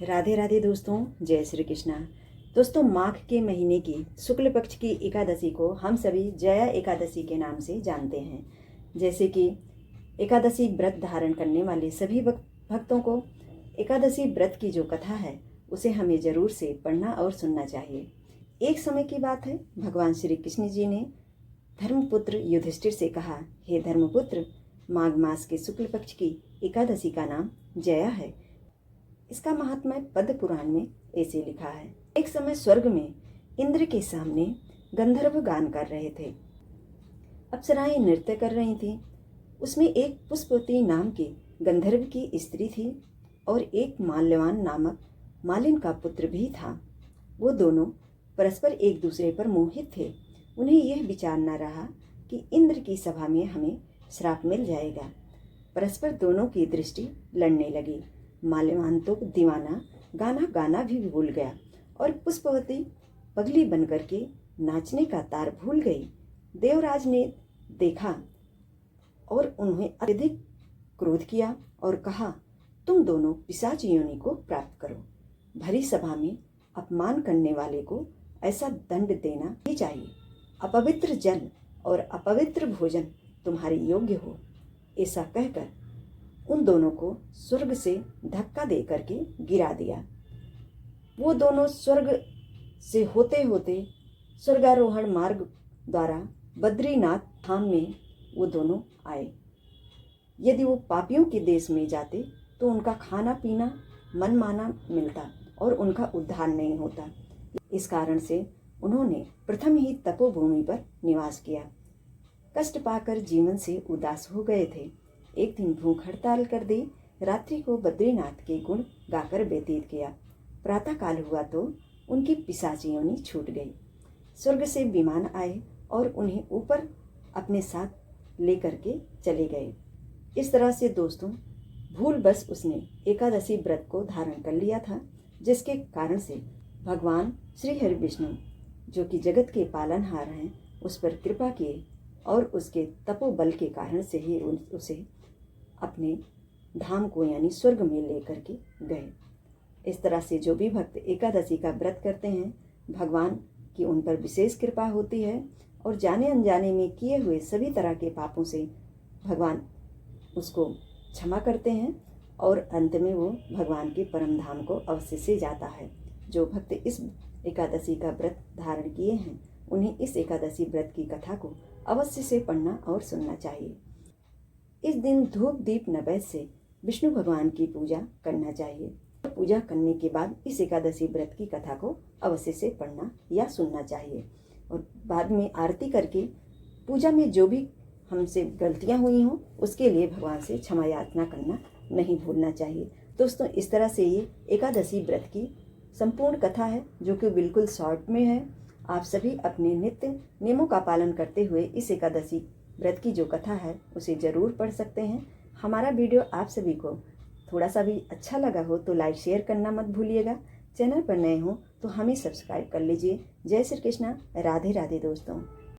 राधे राधे दोस्तों, जय श्री कृष्णा। दोस्तों, माघ के महीने की शुक्ल पक्ष की एकादशी को हम सभी जया एकादशी के नाम से जानते हैं। जैसे कि एकादशी व्रत धारण करने वाले सभी भक्तों को एकादशी व्रत की जो कथा है उसे हमें जरूर से पढ़ना और सुनना चाहिए। एक समय की बात है, भगवान श्री कृष्ण जी ने धर्मपुत्र युधिष्ठिर से कहा, हे धर्मपुत्र, माघ मास के शुक्ल पक्ष की एकादशी का नाम जया है। इसका महात्म्य पद्म पुराण में ऐसे लिखा है। एक समय स्वर्ग में इंद्र के सामने गंधर्व गान कर रहे थे। अप्सराएं नृत्य कर रही थीं। उसमें एक पुष्पवती नाम की गंधर्व की स्त्री थी और एक माल्यवान नामक मालिन का पुत्र भी था। वो दोनों परस्पर एक दूसरे पर मोहित थे। उन्हें यह विचार न रहा कि इंद्र की सभा में हमें श्राप मिल जाएगा। परस्पर दोनों की दृष्टि लड़ने लगी। माल्यवान तो दीवाना गाना गाना भी भूल गया और पुष्पवती पगली बनकर के नाचने का तार भूल गई। देवराज ने देखा और उन्हें अत्यधिक क्रोध किया और कहा, तुम दोनों पिशाच योनि को प्राप्त करो। भरी सभा में अपमान करने वाले को ऐसा दंड देना ही चाहिए। अपवित्र जल और अपवित्र भोजन तुम्हारे योग्य हो। ऐसा कहकर उन दोनों को स्वर्ग से धक्का दे करके गिरा दिया। वो दोनों स्वर्ग से होते होते स्वर्गारोहण मार्ग द्वारा बद्रीनाथ धाम में वो दोनों आए। यदि वो पापियों के देश में जाते तो उनका खाना पीना मनमाना मिलता और उनका उद्धार नहीं होता। इस कारण से उन्होंने प्रथम ही तपोभूमि पर निवास किया। कष्ट पाकर जीवन से उदास हो गए थे। एक दिन भूख हड़ताल कर दी। रात्रि को बद्रीनाथ के गुण गाकर व्यतीत किया। प्रातः काल हुआ तो उनकी पिशाच योनि छूट गई। स्वर्ग से विमान आए और उन्हें ऊपर अपने साथ लेकर के चले गए। इस तरह से दोस्तों, भूल बस उसने एकादशी व्रत को धारण कर लिया था, जिसके कारण से भगवान श्री हरि विष्णु, जो कि जगत के पालनहार हैं, उस पर कृपा किए और उसके तपोबल के कारण से ही उसे अपने धाम को यानी स्वर्ग में लेकर के गए। इस तरह से जो भी भक्त एकादशी का व्रत करते हैं, भगवान की उन पर विशेष कृपा होती है और जाने अनजाने में किए हुए सभी तरह के पापों से भगवान उसको क्षमा करते हैं और अंत में वो भगवान के परम धाम को अवश्य से जाता है। जो भक्त इस एकादशी का व्रत धारण किए हैं, उन्हें इस एकादशी व्रत की कथा को अवश्य से पढ़ना और सुनना चाहिए। इस दिन धूप दीप नैवेद्य से विष्णु भगवान की पूजा करना चाहिए। पूजा करने के बाद इस एकादशी व्रत की कथा को अवश्य से पढ़ना या सुनना चाहिए और बाद में आरती करके पूजा में जो भी हमसे गलतियां हुई हों उसके लिए भगवान से क्षमा याचना करना नहीं भूलना चाहिए। दोस्तों, इस तरह से ये एकादशी व्रत की संपूर्ण कथा है, जो कि बिल्कुल शॉर्ट में है। आप सभी अपने नित्य नियमों का पालन करते हुए इस एकादशी व्रत की जो कथा है उसे जरूर पढ़ सकते हैं। हमारा वीडियो आप सभी को थोड़ा सा भी अच्छा लगा हो तो लाइक शेयर करना मत भूलिएगा। चैनल पर नए हो तो हमें सब्सक्राइब कर लीजिए। जय श्री कृष्णा, राधे राधे दोस्तों।